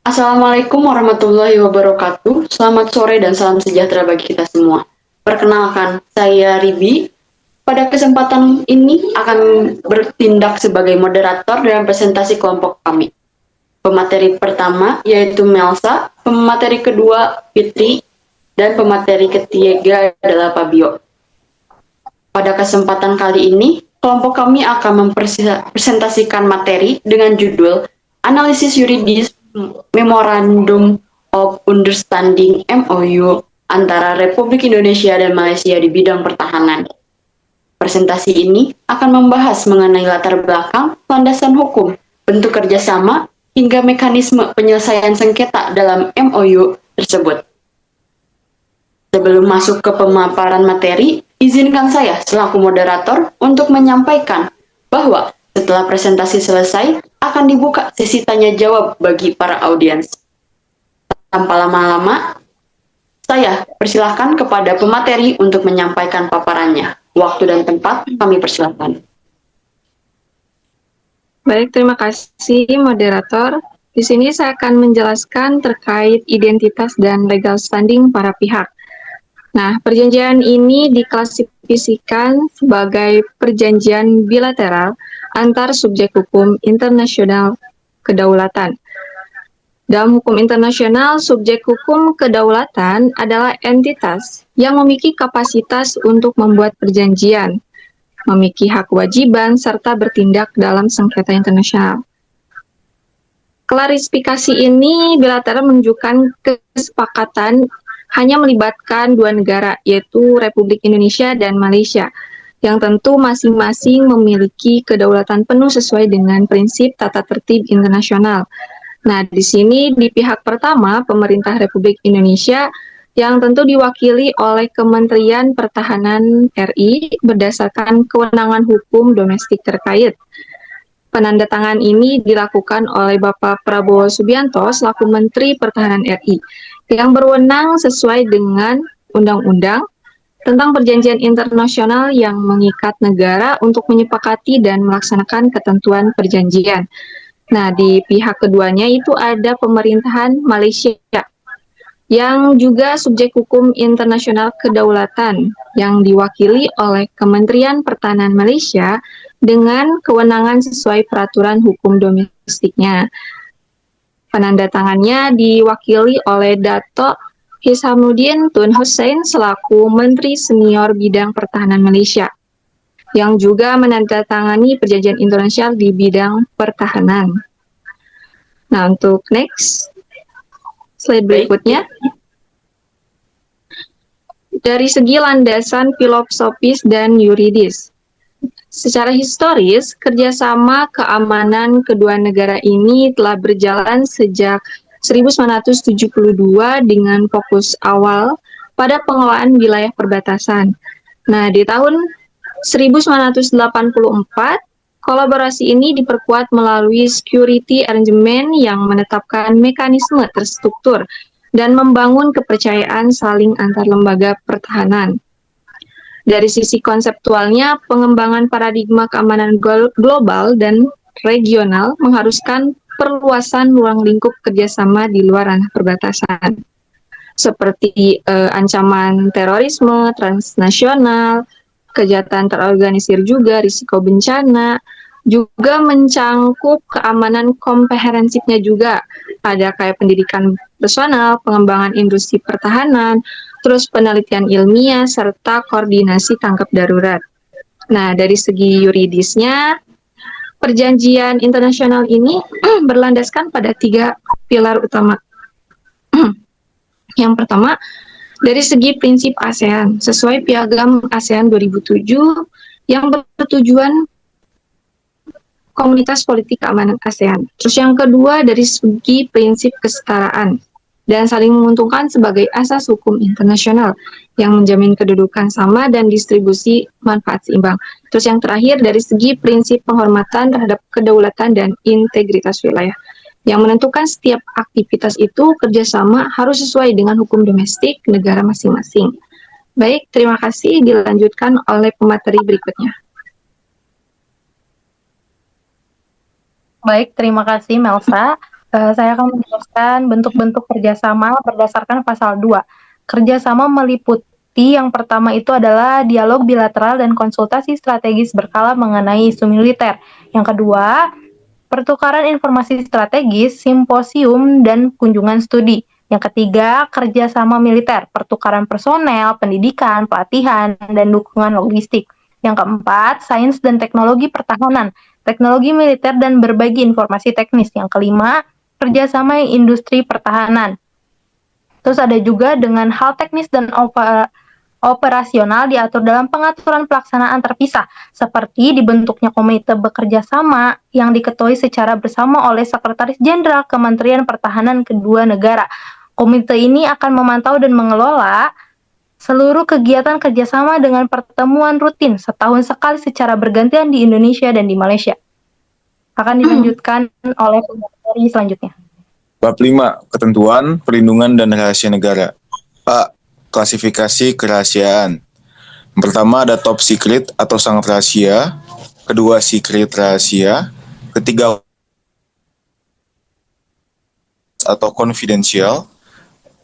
Assalamualaikum warahmatullahi wabarakatuh. Selamat sore dan salam sejahtera bagi kita semua. Perkenalkan, saya Ribi. Pada kesempatan ini akan bertindak sebagai moderator dalam presentasi kelompok kami. Pemateri pertama yaitu Melsa, pemateri kedua Fitri, dan pemateri ketiga adalah Fabio. Pada kesempatan kali ini, kelompok kami akan mempresentasikan materi dengan judul Analisis Yuridis Memorandum of Understanding MOU antara Republik Indonesia dan Malaysia di bidang pertahanan. Presentasi ini akan membahas mengenai latar belakang, landasan hukum, bentuk kerjasama, hingga mekanisme penyelesaian sengketa dalam MOU tersebut. Sebelum masuk ke pemaparan materi, izinkan saya selaku moderator untuk menyampaikan bahwa setelah presentasi selesai, akan dibuka sesi tanya jawab bagi para audiens. Tanpa lama-lama, saya persilahkan kepada pemateri untuk menyampaikan paparannya. Waktu dan tempat kami persilahkan. Baik, terima kasih moderator. Di sini saya akan menjelaskan terkait identitas dan legal standing para pihak. Nah, perjanjian ini diklasifikasikan sebagai perjanjian bilateral antar subjek hukum internasional kedaulatan. Dalam hukum internasional, subjek hukum kedaulatan adalah entitas yang memiliki kapasitas untuk membuat perjanjian, memiliki hak kewajiban, serta bertindak dalam sengketa internasional. Klarifikasi ini bilateral menunjukkan kesepakatan hanya melibatkan dua negara, yaitu Republik Indonesia dan Malaysia, yang tentu masing-masing memiliki kedaulatan penuh sesuai dengan prinsip tata tertib internasional. Nah, di sini di pihak pertama, pemerintah Republik Indonesia yang tentu diwakili oleh Kementerian Pertahanan RI berdasarkan kewenangan hukum domestik terkait. Penandatangan ini dilakukan oleh Bapak Prabowo Subianto selaku Menteri Pertahanan RI yang berwenang sesuai dengan undang-undang tentang perjanjian internasional yang mengikat negara untuk menyepakati dan melaksanakan ketentuan perjanjian. Nah, di pihak keduanya itu ada pemerintahan Malaysia yang juga subjek hukum internasional kedaulatan yang diwakili oleh Kementerian Pertahanan Malaysia dengan kewenangan sesuai peraturan hukum domestiknya. Penandatangannya diwakili oleh Dato' Hishamuddin Tun Hussein selaku Menteri Senior Bidang Pertahanan Malaysia, yang juga menandatangani perjanjian internasional di bidang pertahanan. Nah, untuk next, slide berikutnya. Dari segi landasan filosofis dan yuridis. Secara historis, kerjasama keamanan kedua negara ini telah berjalan sejak 1972 dengan fokus awal pada pengelolaan wilayah perbatasan. Nah, di tahun 1984, kolaborasi ini diperkuat melalui security arrangement yang menetapkan mekanisme terstruktur dan membangun kepercayaan saling antar lembaga pertahanan. Dari sisi konseptualnya, pengembangan paradigma keamanan global dan regional mengharuskan perluasan ruang lingkup kerjasama di luar ranah perbatasan, seperti ancaman terorisme, transnasional, kejahatan terorganisir juga, risiko bencana, juga mencangkup keamanan komprehensifnya juga. Ada kayak pendidikan personal, pengembangan industri pertahanan, terus penelitian ilmiah, serta koordinasi tanggap darurat. Nah, dari segi yuridisnya, perjanjian internasional ini berlandaskan pada 3 pilar utama. Yang pertama, dari segi prinsip ASEAN, sesuai Piagam ASEAN 2007 yang bertujuan komunitas politik keamanan ASEAN. Terus yang kedua, dari segi prinsip kesetaraan dan saling menguntungkan sebagai asas hukum internasional yang menjamin kedudukan sama dan distribusi manfaat seimbang. Terus yang terakhir, dari segi prinsip penghormatan terhadap kedaulatan dan integritas wilayah yang menentukan setiap aktivitas itu kerjasama harus sesuai dengan hukum domestik negara masing-masing. Baik, terima kasih. Dilanjutkan oleh pemateri berikutnya. Baik, terima kasih Melsa. Saya akan menjelaskan bentuk-bentuk kerjasama berdasarkan pasal 2. Kerjasama meliputi yang pertama itu adalah dialog bilateral dan konsultasi strategis berkala mengenai isu militer. Yang kedua, pertukaran informasi strategis, simposium, dan kunjungan studi. Yang ketiga, kerjasama militer, pertukaran personel, pendidikan, pelatihan, dan dukungan logistik. Yang keempat, sains dan teknologi pertahanan, teknologi militer dan berbagi informasi teknis. Yang kelima, kerjasama industri pertahanan. Terus ada juga dengan hal teknis dan operasional diatur dalam pengaturan pelaksanaan terpisah, seperti dibentuknya komite bekerja sama yang diketuai secara bersama oleh Sekretaris Jenderal Kementerian Pertahanan kedua negara. Komite ini akan memantau dan mengelola seluruh kegiatan kerjasama dengan pertemuan rutin setahun sekali secara bergantian di Indonesia dan di Malaysia. Akan dilanjutkan oleh pemateri selanjutnya. Bab 5. Ketentuan, perlindungan, dan rahasia negara. A. Klasifikasi kerahasiaan. Yang pertama ada top secret atau sangat rahasia. Kedua, secret rahasia. Ketiga, atau confidential.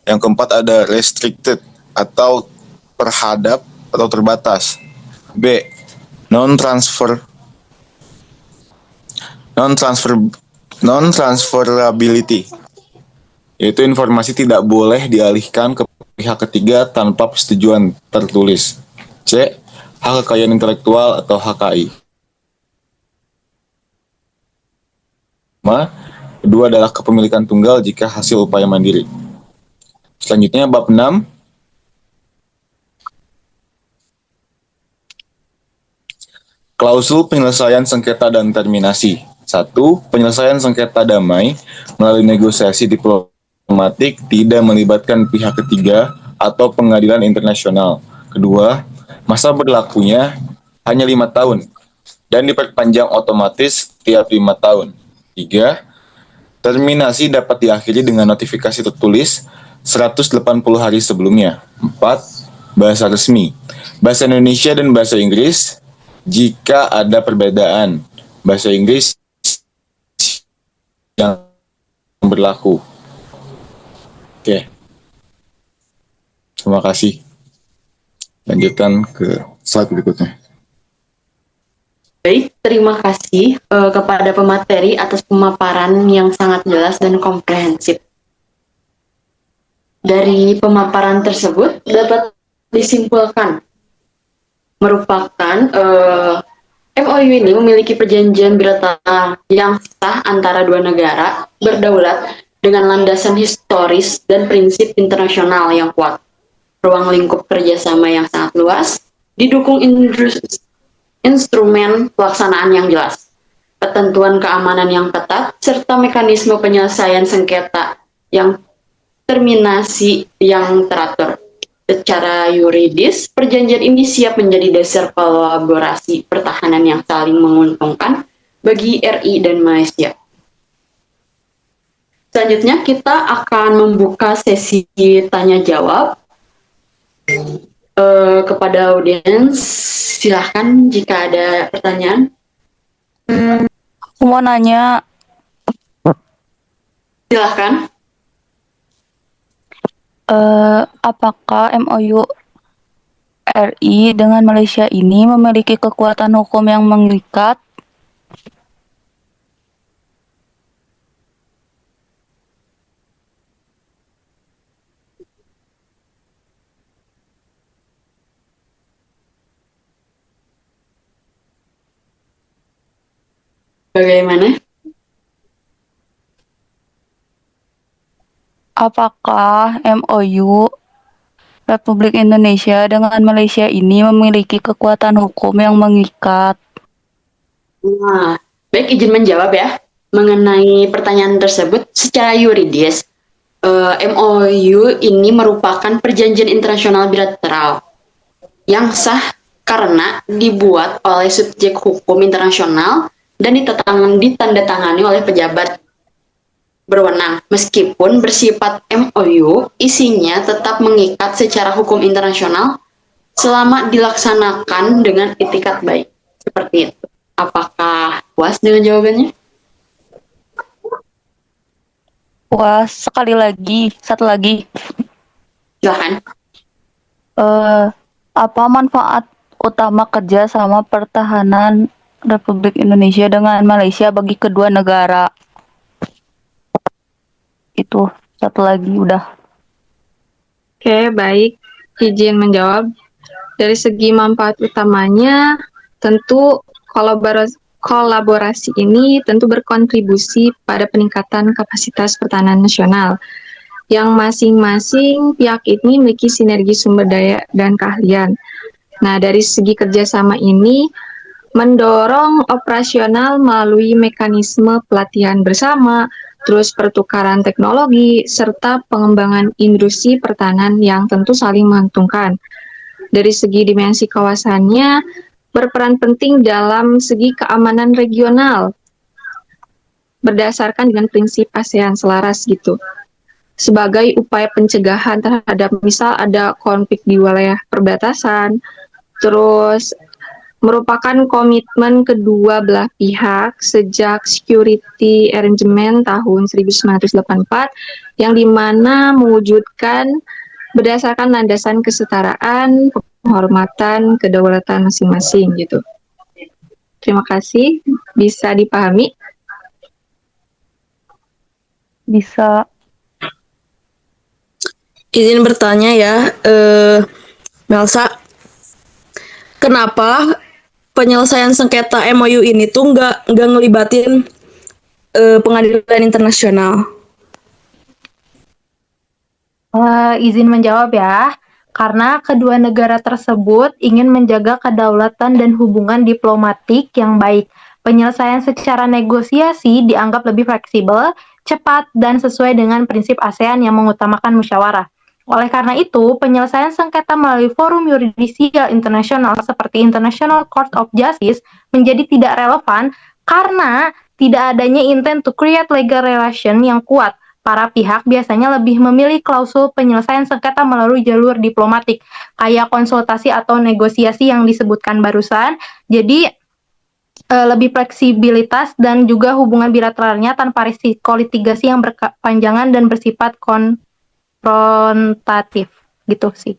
Yang keempat ada restricted atau terhadap atau terbatas. B. Non-transferability, yaitu informasi tidak boleh dialihkan ke pihak ketiga tanpa persetujuan tertulis. C. Hak kekayaan intelektual atau HKI. Kedua adalah kepemilikan tunggal jika hasil upaya mandiri. Selanjutnya bab 6. Klausul penyelesaian sengketa dan terminasi. 1. Penyelesaian sengketa damai melalui negosiasi diplomatik tidak melibatkan pihak ketiga atau pengadilan internasional. Kedua, masa berlakunya hanya 5 tahun dan diperpanjang otomatis tiap 5 tahun. 3. Terminasi dapat diakhiri dengan notifikasi tertulis 180 hari sebelumnya. 4. Bahasa resmi. Bahasa Indonesia dan bahasa Inggris jika ada perbedaan. Bahasa Inggris yang berlaku. Oke. Terima kasih. Lanjutkan ke slide berikutnya. Baik, terima kasih kepada pemateri atas pemaparan yang sangat jelas dan komprehensif. Dari pemaparan tersebut dapat disimpulkan merupakan MOU ini memiliki perjanjian bilateral yang sah antara dua negara berdaulat dengan landasan historis dan prinsip internasional yang kuat. Ruang lingkup kerjasama yang sangat luas, didukung instrumen pelaksanaan yang jelas, ketentuan keamanan yang ketat, serta mekanisme penyelesaian sengketa yang terminasi yang teratur. Secara yuridis, perjanjian ini siap menjadi dasar kolaborasi pertahanan yang saling menguntungkan bagi RI dan Malaysia. Selanjutnya kita akan membuka sesi tanya-jawab kepada audiens. Silahkan jika ada pertanyaan. Aku mau nanya, Silahkan. apakah MOU RI dengan Malaysia ini memiliki kekuatan hukum yang mengikat? Bagaimana? Apakah MOU Republik Indonesia dengan Malaysia ini memiliki kekuatan hukum yang mengikat? Nah, baik, izin menjawab ya. Mengenai pertanyaan tersebut, secara yuridis, MOU ini merupakan perjanjian internasional bilateral yang sah karena dibuat oleh subjek hukum internasional dan ditandatangani oleh pejabat berwenang. Meskipun bersifat MOU, isinya tetap mengikat secara hukum internasional selama dilaksanakan dengan itikat baik. Seperti itu. Apakah puas dengan jawabannya? Wah, satu lagi. Silahkan. Apa manfaat utama kerja sama pertahanan Republik Indonesia dengan Malaysia bagi kedua negara? Itu satu lagi udah. Oke, baik. Izin menjawab. Dari segi manfaat utamanya, tentu kolaborasi ini tentu berkontribusi pada peningkatan kapasitas pertahanan nasional, yang masing-masing pihak ini memiliki sinergi sumber daya dan keahlian. Nah, dari segi kerjasama ini, mendorong operasional melalui mekanisme pelatihan bersama, terus pertukaran teknologi, serta pengembangan industri pertahanan yang tentu saling menguntungkan. Dari segi dimensi kawasannya, berperan penting dalam segi keamanan regional, berdasarkan dengan prinsip ASEAN selaras gitu. Sebagai upaya pencegahan terhadap misal ada konflik di wilayah perbatasan, terus merupakan komitmen kedua belah pihak sejak Security Arrangement tahun 1984 yang dimana mewujudkan berdasarkan landasan kesetaraan, penghormatan, kedaulatan masing-masing gitu. Terima kasih, bisa dipahami? Bisa. Izin bertanya ya, Melsa, kenapa penyelesaian sengketa MOU ini tuh nggak ngelibatin pengadilan internasional? Izin menjawab ya, karena kedua negara tersebut ingin menjaga kedaulatan dan hubungan diplomatik yang baik. Penyelesaian secara negosiasi dianggap lebih fleksibel, cepat, dan sesuai dengan prinsip ASEAN yang mengutamakan musyawarah. Oleh karena itu, penyelesaian sengketa melalui forum yuridisial internasional seperti International Court of Justice menjadi tidak relevan karena tidak adanya intent to create legal relation yang kuat. Para pihak biasanya lebih memilih klausul penyelesaian sengketa melalui jalur diplomatik, kayak konsultasi atau negosiasi yang disebutkan barusan. Jadi, lebih fleksibilitas dan juga hubungan bilateralnya tanpa risiko litigasi yang berkepanjangan dan bersifat konfrontatif. Gitu sih.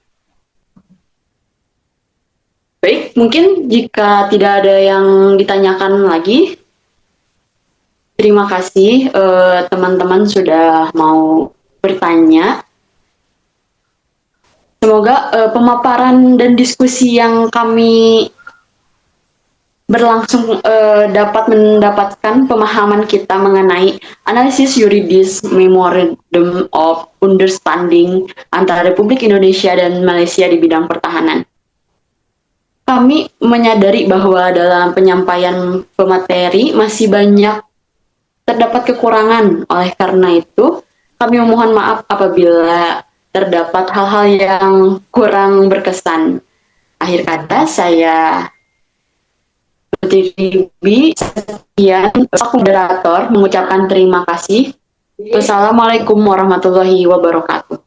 Baik, mungkin jika tidak ada yang ditanyakan lagi, terima kasih teman-teman sudah mau bertanya. Semoga pemaparan dan diskusi yang kami berlangsung dapat mendapatkan pemahaman kita mengenai analisis yuridis Memorandum of Understanding antara Republik Indonesia dan Malaysia di bidang pertahanan. Kami menyadari bahwa dalam penyampaian pemateri masih banyak terdapat kekurangan. Oleh karena itu, kami memohon maaf apabila terdapat hal-hal yang kurang berkesan. Akhir kata, saya Ribi, sekian, moderator, mengucapkan terima kasih. Wassalamualaikum warahmatullahi wabarakatuh.